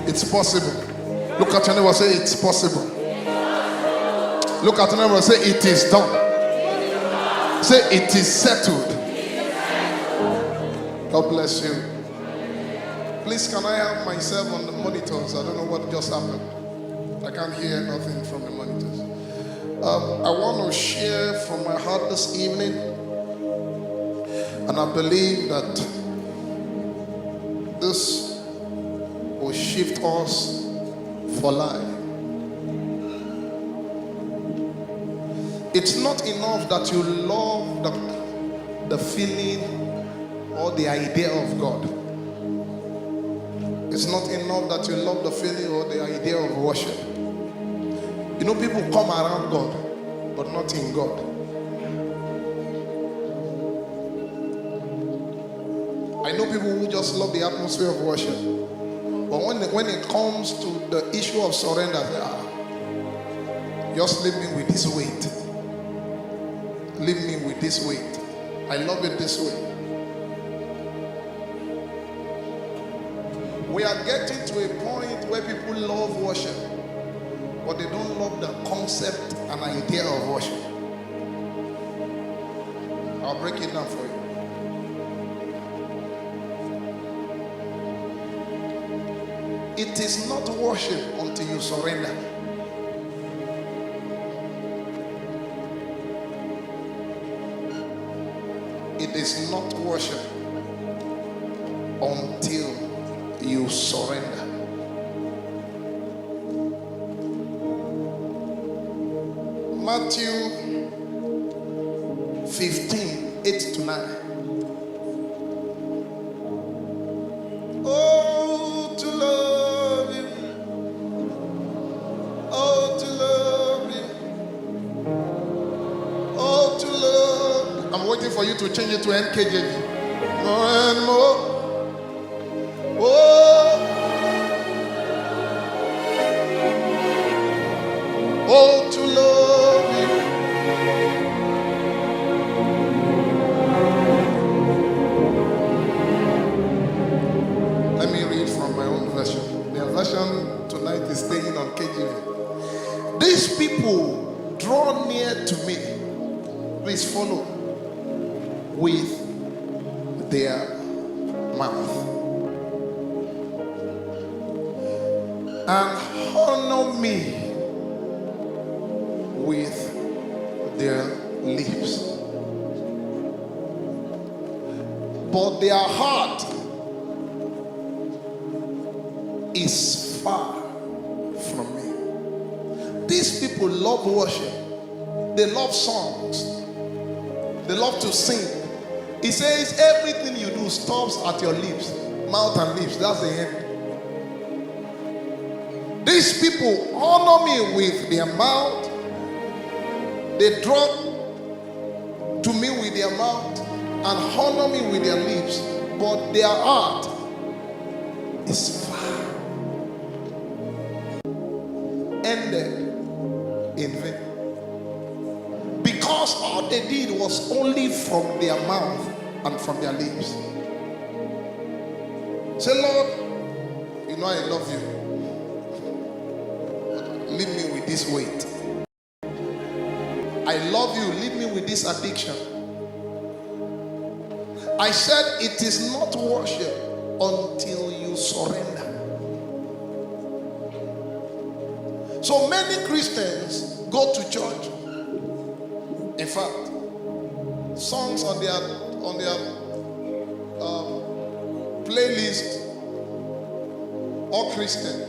It's possible. Look at your neighbor and say, it's possible. Look at your neighbor and say, it is done. Say, it is settled. God bless you. Please, can I have myself on the monitors? I don't know what just happened. I can't hear nothing from the monitors. I want to share from my heart this evening, and I believe that this will shift us for life. It's not enough that you love the feeling or the idea of God. It's not enough that you love the feeling or the idea of worship. You know, people come around God, but not in God. I know people who just love the atmosphere of worship. But when it comes to the issue of surrender, just leave me with this weight. Leave me with this weight. I love it this way. We are getting to a point where people love worship, but they don't love the concept and idea of worship. I'll break it down for you. It is not worship until you surrender. It is not worship until you surrender. Matthew 15, 8 to 9. Oh, to love you. Oh, to love you. Oh, to love you. I'm waiting for you to change it to NKJV. More and more. Oh, to love you. Let me read from my own version. The version tonight is staying on KJV. These people draw near to me. Please follow. With their mouth. And honor me with their lips, but their heart is far from me. These people love worship. They love songs. They love to sing. He says everything you do stops at your lips, mouth and lips. That's the end. These people honor me with their mouth. They draw to me with their mouth and honor me with their lips, but their heart is far. Ended in vain. Because all they did was only from their mouth and from their lips. Say, Lord, you know I love you. Leave me with this weight. I love you. Leave me with this addiction. I said it is not worship until you surrender. So many Christians go to church. In fact, songs on their playlist are Christian,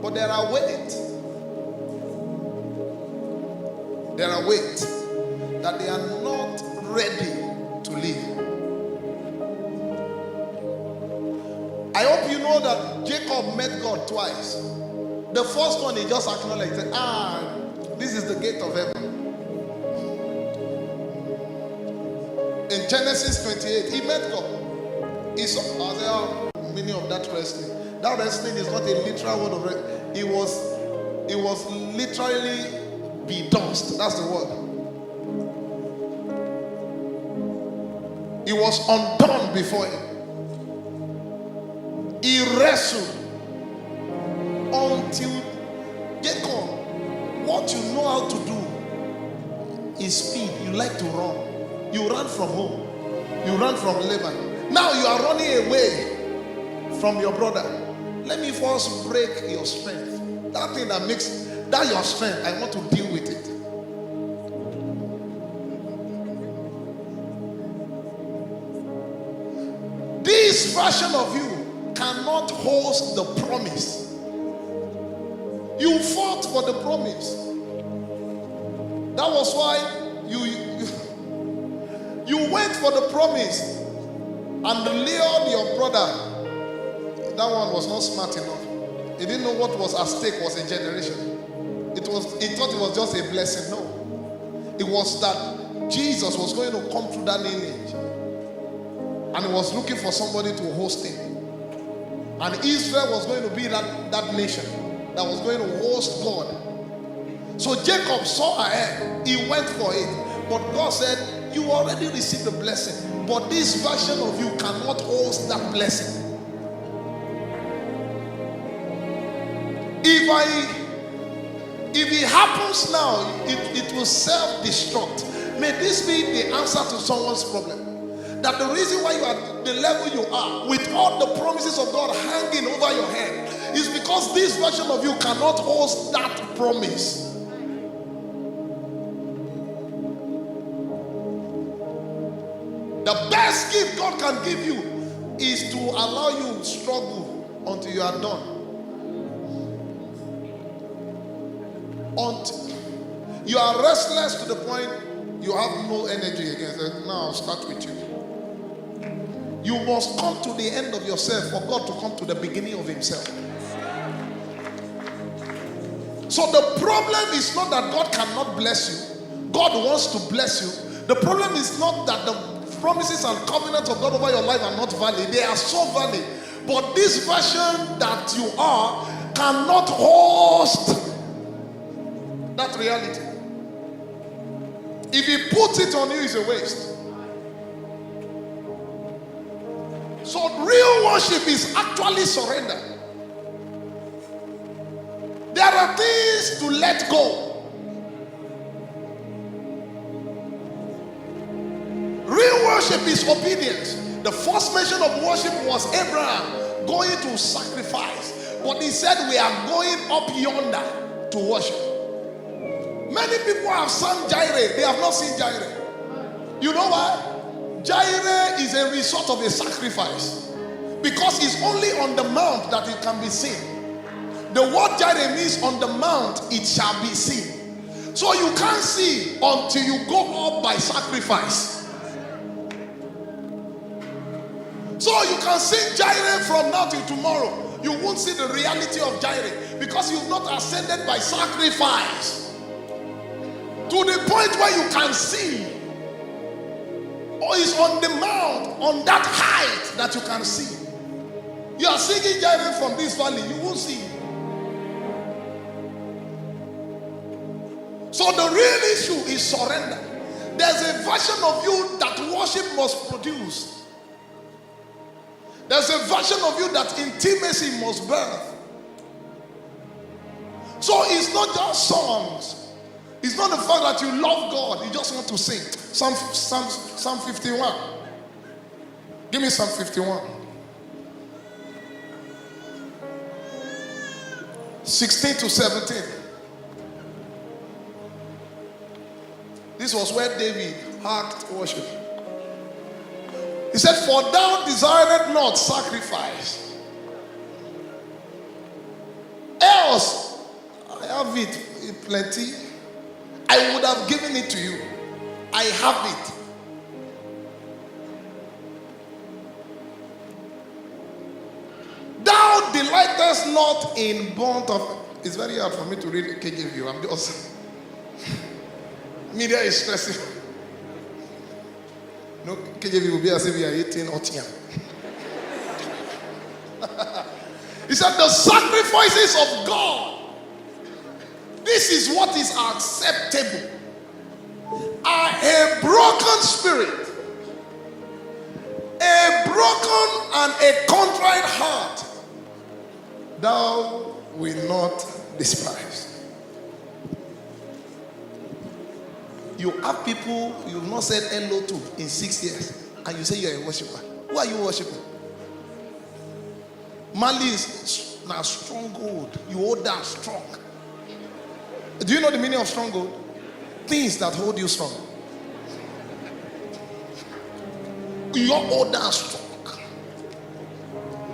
but there are weight. There are weight that they are not ready to live. I hope you know that Jacob met God twice. The first one he just acknowledged, this is the gate of heaven. In Genesis 28, he met God. He saw meaning of that wrestling. That wrestling is not a literal word of wrestling. It was literally be dust. That's the word. He was undone before him. He wrestled Until Jacob, what you know how to do is speed. You like to run. You run from home. You run from Laban. Now you are running away from your brother. Let me first break your strength. That thing that makes that your strength, I want to deal with it. This version of you cannot host the promise. You fought for the promise. That was why you went for the promise and lured your brother. That one was not smart enough. He didn't know what was at stake was a generation. He thought it was just a blessing. No. It was that Jesus was going to come through that lineage. And he was looking for somebody to host him. And Israel was going to be that nation that was going to host God. So Jacob saw ahead. He went for it. But God said, you already received the blessing. But this version of you cannot host that blessing. If it happens now, it will self-destruct. May this be the answer to someone's problem. That the reason why you are at the level you are, with all the promises of God hanging over your head, is because this version of you cannot host that promise. The best gift God can give you is to allow you to struggle until you are done. Until you are restless to the point you have no energy again. Now I'll start with you. You must come to the end of yourself for God to come to the beginning of himself. So the problem is not that God cannot bless you. God wants to bless you. The problem is not that the promises and covenants of God over your life are not valid. They are so valid. But this version that you are cannot host that reality. If he puts it on you, it's a waste. So real worship is actually surrender. There are things to let go. Real worship is obedience. The first mention of worship was Abraham going to sacrifice. But he said we are going up yonder to worship. Many people have sung Jireh. They have not seen Jireh. You know why? Jireh is a result of a sacrifice. Because it's only on the mount that it can be seen. The word Jireh means on the mount it shall be seen. So you can't see until you go up by sacrifice. So you can sing Jireh from now till tomorrow. You won't see the reality of Jireh because you've not ascended by sacrifice to the point where you can see, or is on the mount, on that height that you can see. You are singing Jireh from this valley, you won't see. So the real issue is surrender. There's a version of you that worship must produce. There's a version of you that intimacy must birth. So it's not just songs. It's not the fact that you love God, you just want to sing. Psalm 51. Give me Psalm 51. 16 to 17. This was where David hacked worship. He said, for thou desired not sacrifice, else I have it in plenty. I would have given it to you. I have it. Thou delightest not in burnt offering. It's very hard for me to read KJV. I'm just media is stressing. No, KJV will be as if we are eating otiam. He said, the sacrifices of God. This is what is acceptable. A broken spirit, a broken and a contrite heart, thou will not despise. You have people you've not said hello to in 6 years, and you say you're a worshiper. Who are you worshiping? Mali is now stronghold. You hold that strong. Do you know the meaning of stronghold? Things that hold you strong. You hold that strong.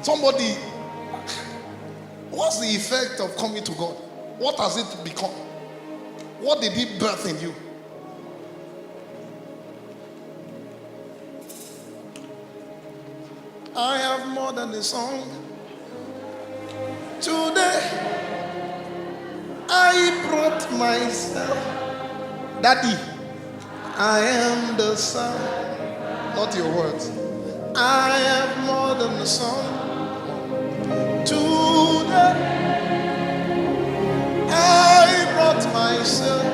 Somebody, what's the effect of coming to God? What has it become? What did He birth in you? I have more than a song. Today, I brought myself. Daddy, I am the son. Not your words. I have more than a song. Today, I brought myself.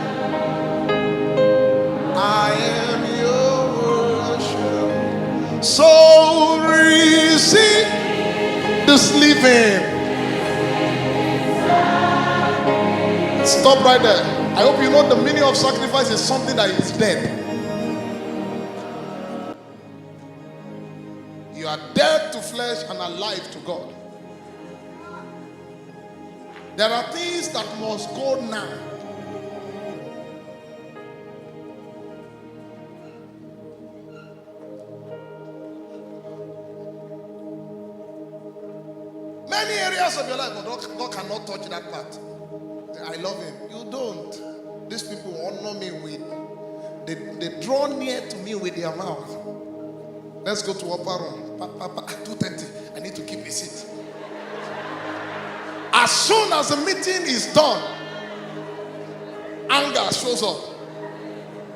I am your worship. So receive this living. Stop right there. I hope you know the meaning of sacrifice is something that is dead. You are dead to flesh and alive to God. There are things that must go now. Many areas of your life, but God cannot touch that part. I love Him. You don't. These people honor me with, they draw near to me with their mouth. Let's go to upper room. Papa, 2:30. I need to keep a seat. As soon as the meeting is done, anger shows up.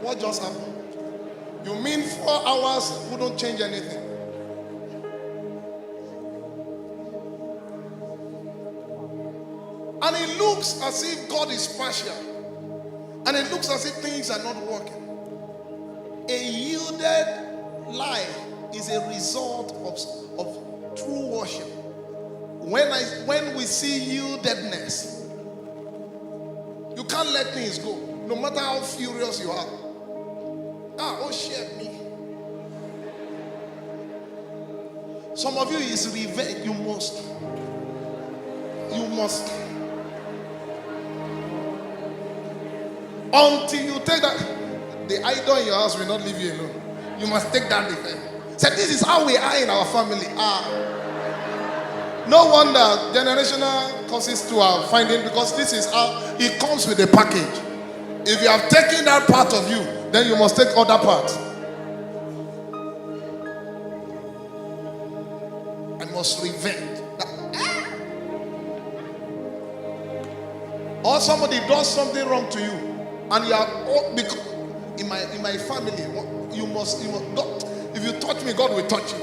What just happened? You mean 4 hours wouldn't change anything? And it looks as if God is partial. And it looks as if things are not working. A yielded life is a result of true worship. When we see yieldedness, you can't let things go. No matter how furious you are. Oh, share me. Some of you is revenge. You must. Until you take that, the idol in your house will not leave you alone. You must take that defense. So this is how we are in our family. No wonder generational causes to are finding, because this is how it comes with a package. If you have taken that part of you, then you must take other parts. I must revenge. Or somebody does something wrong to you, and you are in my family. You must God, if you touch me, God will touch you.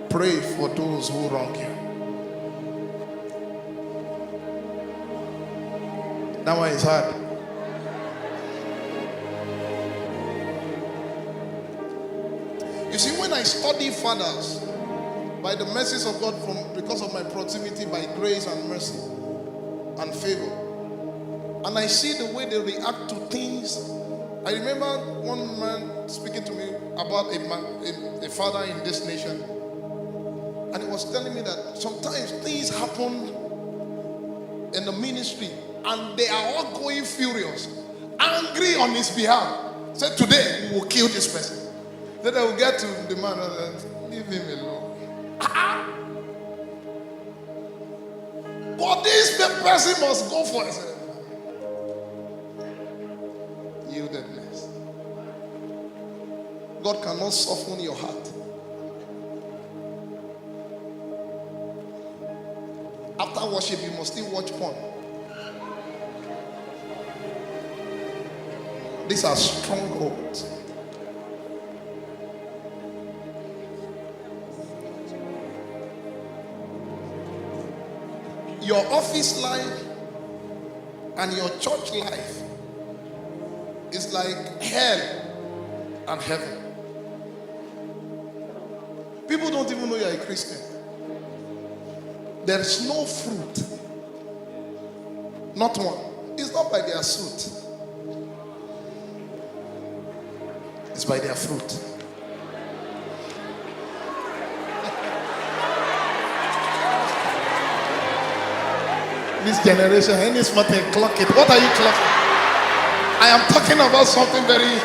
Pray for those who wrong you. That one is hard. You see, when I study fathers, by the mercies of God, because of my proximity, by grace and mercy and favor, and I see the way they react to things. I remember one man speaking to me about a father in this nation, and he was telling me that sometimes things happen in the ministry and they are all going furious, angry on his behalf. Said, today we will kill this person. Then they will get to the man and leave him alone. But this person must go for it. Yieldedness. God cannot soften your heart. After worship, you must still watch porn. These are strongholds. Your office life and your church life is like hell and heaven. People don't even know you're a Christian. There is no fruit. Not one. It's not by their suit. It's by their fruit. This generation, any smart thing, clock it. What are you clocking? I am talking about something very...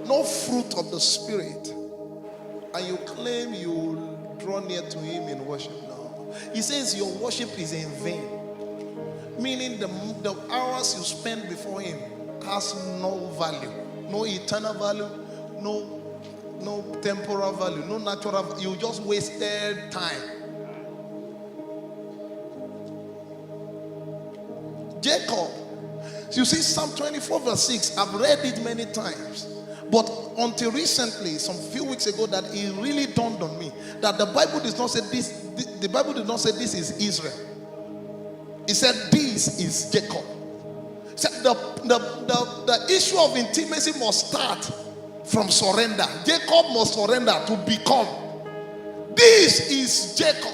No fruit of the Spirit, and you claim you draw near to Him in worship. No, He says your worship is in vain, meaning the hours you spend before Him has no value, no eternal value, no temporal value, no natural value. You just wasted time. Jacob, you see Psalm 24 verse 6, I've read it many times. But until recently, some few weeks ago, that it really dawned on me that the Bible does not say this. The Bible did not say this is Israel. It said this is Jacob. It said the issue of intimacy must start from surrender. Jacob must surrender to become. This is Jacob.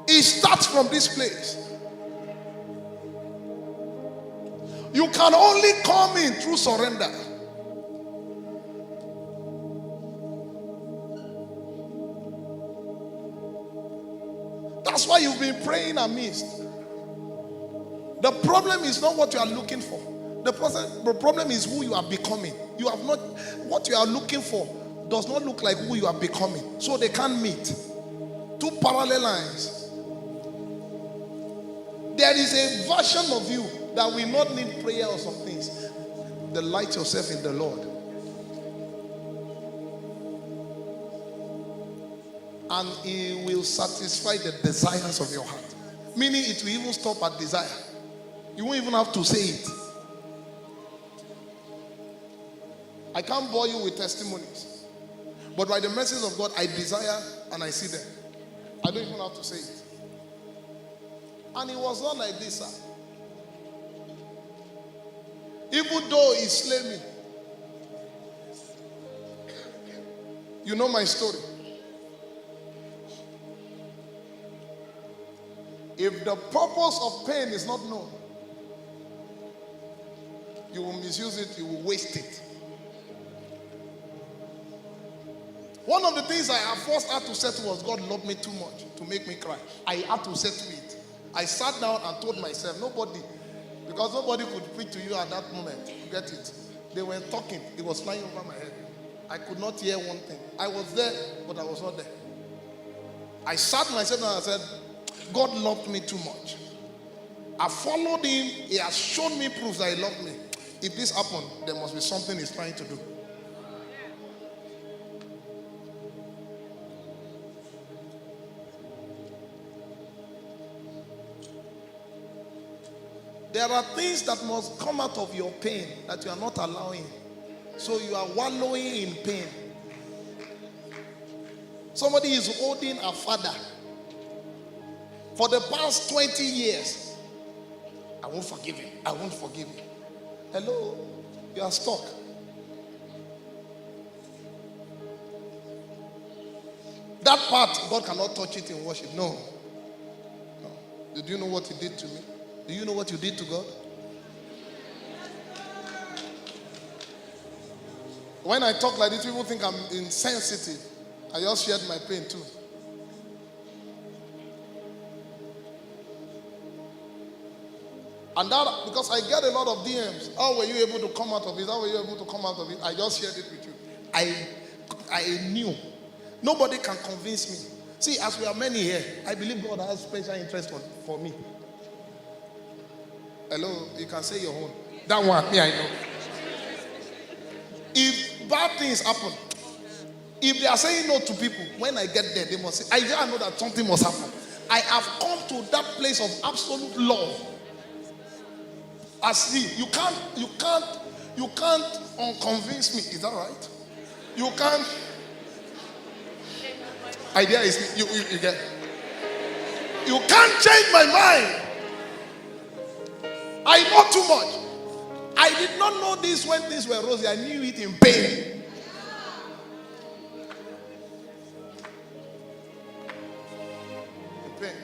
It starts from this place. You can only come in through surrender. That's why you've been praying amidst. The problem is not what you are looking for. The problem is who you are becoming. You have not, what you are looking for does not look like who you are becoming. So they can't meet. Two parallel lines. There is a version of you that will not need prayer or some things. Delight yourself in the Lord. And He will satisfy the desires of your heart. Meaning it will even stop at desire. You won't even have to say it. I can't bore you with testimonies. But by the mercies of God, I desire and I see them. I don't even have to say it. And it was not like this, sir. Even though He slay me. You know my story. If the purpose of pain is not known, you will misuse it, you will waste it. One of the things I first had to settle was God loved me too much to make me cry. I had to settle it. I sat down and told myself, because nobody could preach to you at that moment. You get it? They were talking. It was flying over my head. I could not hear one thing. I was there, but I was not there. I sat myself down and I said, God loved me too much. I followed Him. He has shown me proof that He loved me. If this happened, there must be something He's trying to do. There are things that must come out of your pain that you are not allowing. So you are wallowing in pain. Somebody is holding a father for the past 20 years. I won't forgive him. I won't forgive him. Hello? You are stuck. That part, God cannot touch it in worship. No. Did you know what He did to me? Do you know what you did to God? When I talk like this, people think I'm insensitive. I just shared my pain too. And that, because I get a lot of DMs. How were you able to come out of it? How were you able to come out of it? I just shared it with you. I knew. Nobody can convince me. See, as we are many here, I believe God has special interest for me. Hello, you can say your own. That one, me, I know. If bad things happen, if they are saying no to people, when I get there, they must say, I know that something must happen. I have come to that place of absolute love. As you can't unconvince me. Is that right? You can't. Idea is you get. You can't change my mind. I know too much. I did not know this when things were rosy. I knew it in pain. In pain.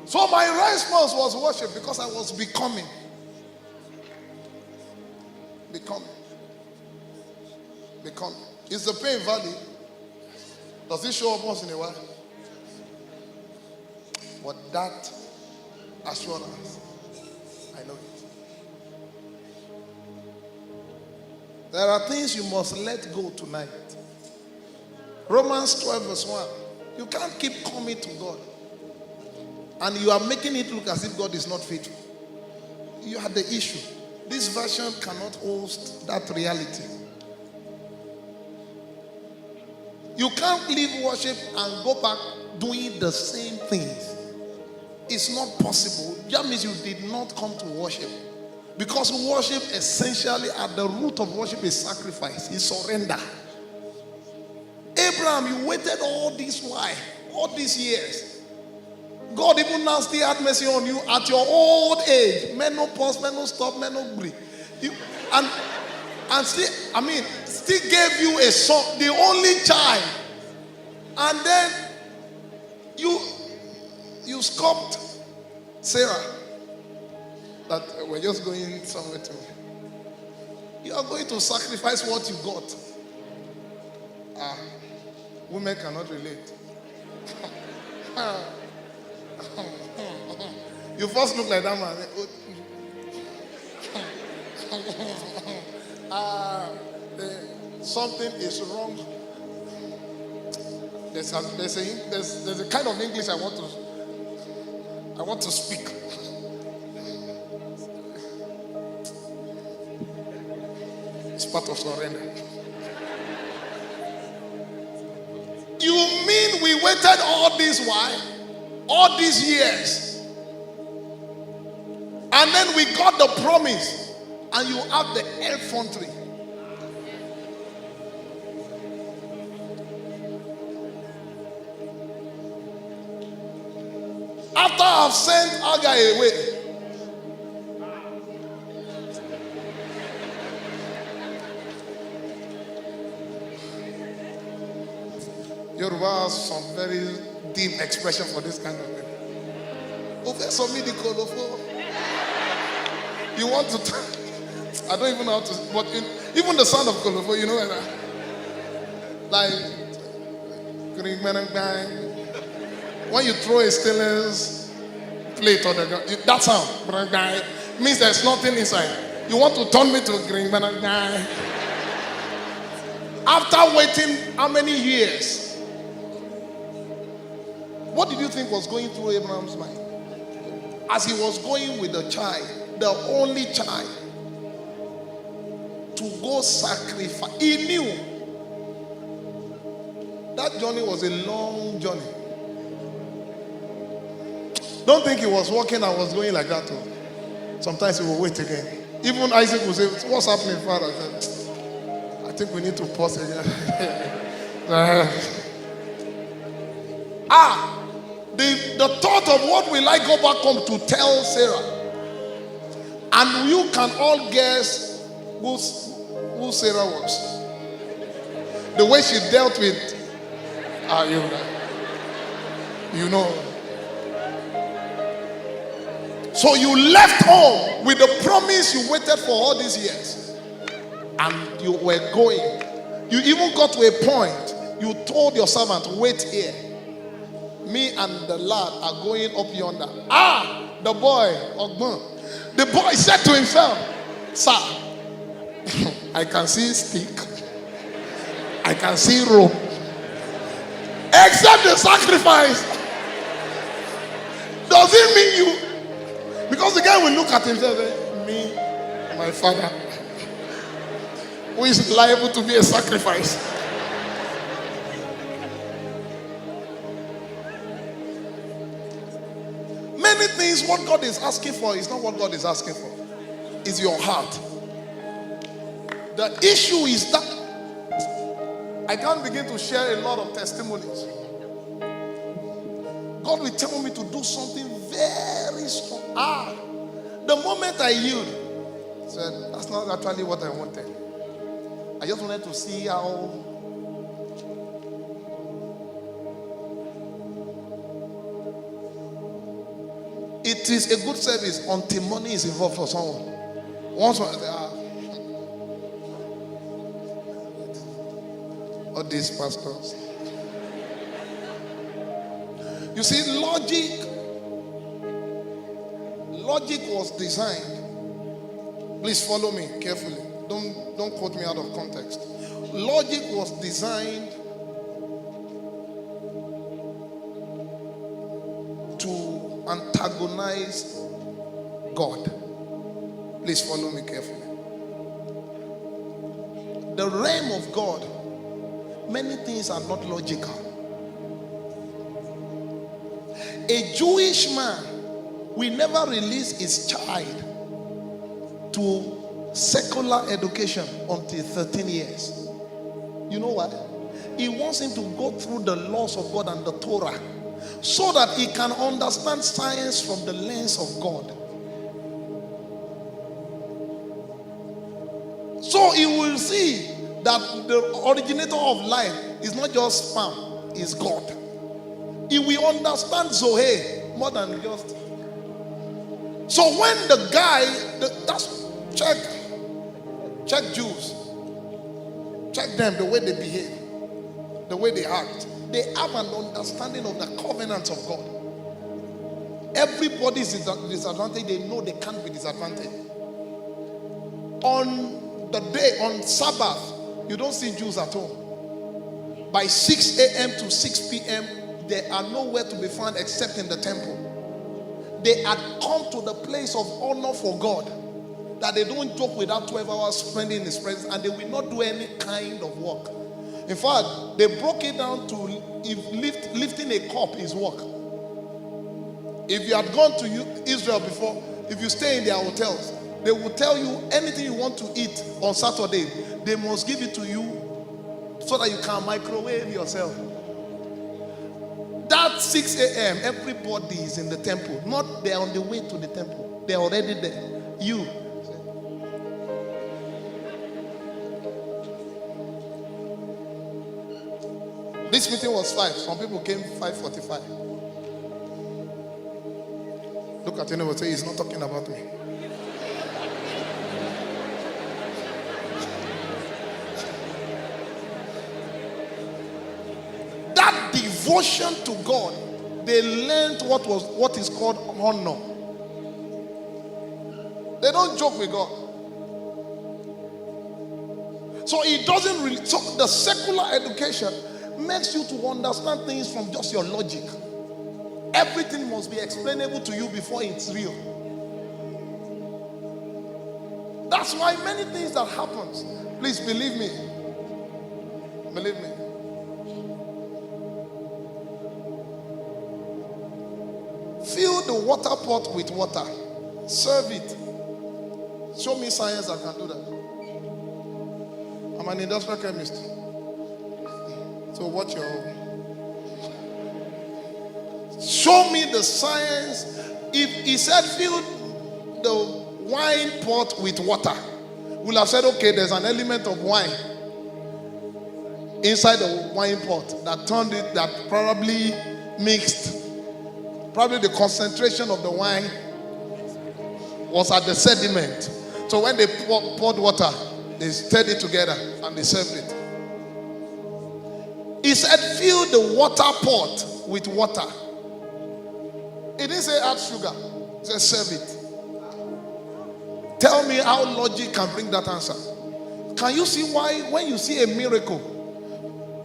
So my response was worship because I was becoming. Becoming. Is the pain valid? Does it show up once in a while? But that assurance, I know it. There are things you must let go tonight. Romans 12 verse 1. You can't keep coming to God. And you are making it look as if God is not faithful. You are the issue. This version cannot host that reality. You can't leave worship and go back doing the same things. It's not possible. That means you did not come to worship. Because worship essentially at the root of worship is sacrifice, is surrender. Abraham, you waited all this while, all these years. God even now still had mercy on you at your old age. Menopause, menopause, menopause. And still gave you a son, the only child. And then you sculpt Sarah. That we're just going somewhere to. You are going to sacrifice what you got. Women cannot relate. You first look like that man. Something is wrong. There's a kind of English I want to speak. It's part of surrender. You mean we waited all this while? All these years? And then we got the promise, and you have the effrontery. After I've sent Agai away, Yoruba has some very deep expression for this kind of thing. You want to I don't even know how to, but even the sound of Kolofo, you know like when you throw a stainless plate on the ground, that sound means there's nothing inside. You want to turn me to green guy. After waiting how many years? What did you think was going through Abraham's mind? As he was going with the child, the only child, to go sacrifice. He knew that journey was a long journey. Don't think he was walking and was going like that too. Sometimes he will wait again. Even Isaac will say, "What's happening, Father?" I said, "I think we need to pause again." The thought of what will I go back home to tell Sarah? And you can all guess who Sarah was. The way she dealt with you know. So you left home with the promise you waited for all these years. And you were going. You even got to a point, you told your servant, "Wait here. Me and the lad are going up yonder." The boy, Ogbon. The boy said to himself, "Sir, I can see stick. I can see rope. Except the sacrifice. Does it mean you?" Because the guy will look at himself and say, "Me, my father, who is liable to be a sacrifice." Many things, what God is asking for is not what God is asking for. It's your heart. The issue is that I can't begin to share a lot of testimonies. God will tell me to do something very strong. The moment I yield, I said, that's not actually what I wanted. I just wanted to see how. It is a good service until money is involved for someone. Once I say, all these pastors. You see, logic was designed. Please follow me carefully. Don't quote me out of context. Logic was designed to antagonize God. Please follow me carefully. The realm of God, many things are not logical. A Jewish man will never release his child to secular education until 13 years. You know what? He wants him to go through the laws of God and the Torah so that he can understand science from the lens of God. So he will see that the originator of life is not just sperm, it's God. He will understand Zoe more than just. So when the guy, check Jews, check them, the way they behave, the way they act. They have an understanding of the covenants of God. Everybody's disadvantaged. They know they can't be disadvantaged. On the day, on Sabbath, you don't see Jews at home. By 6 a.m. to 6 p.m., they are nowhere to be found except in the temple. They had come to the place of honor for God, that they don't joke without 12 hours spending in His presence, and they will not do any kind of work. In fact, they broke it down to if lifting a cup is work. If you had gone to Israel before, if you stay in their hotels, they will tell you anything you want to eat on Saturday, they must give it to you so that you can microwave yourself. That 6 a.m., everybody is in the temple. Not they're on the way to the temple. They're already there. You. This meeting was 5. Some people came 5:45. Look at him and say, he's not talking about me. That devotion to God, they learned what is called honor. They don't joke with God. So it doesn't really. So the secular education makes you to understand things from just your logic. Everything must be explainable to you before it's real. That's why many things that happens, please believe me. Believe me. Fill the water pot with water. Serve it. Show me science that can do that. I'm an industrial chemist. So watch your own. Show me the science. If he said fill the wine pot with water, we'll have said, okay, there's an element of wine inside the wine pot that turned it, that probably mixed. Probably the concentration of the wine was at the sediment. So when they poured water, they stirred it together and they served it. He said, fill the water pot with water. He didn't say add sugar. He said, serve it. Tell me how logic can bring that answer. Can you see why when you see a miracle,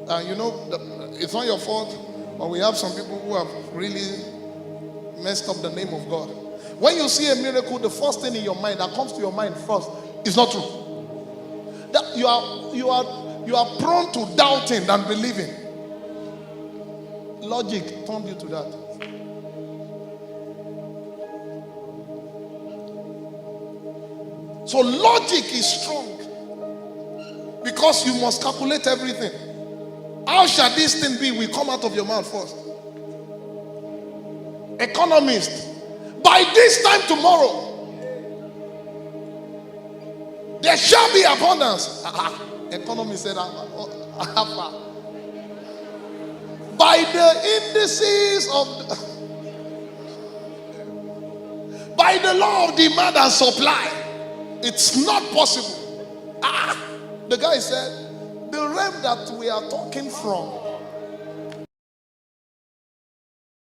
it's not your fault, but we have some people who have really messed up the name of God. When you see a miracle, the first thing in your mind that comes to your mind first is not true. That you are prone to doubting than believing. Logic turned you to that. So logic is strong because you must calculate everything. How shall this thing be? We come out of your mouth first. Economist, by this time tomorrow, there shall be abundance. Economist said, by the indices of, by the law of demand and supply, it's not possible. The guy said, the realm that we are talking from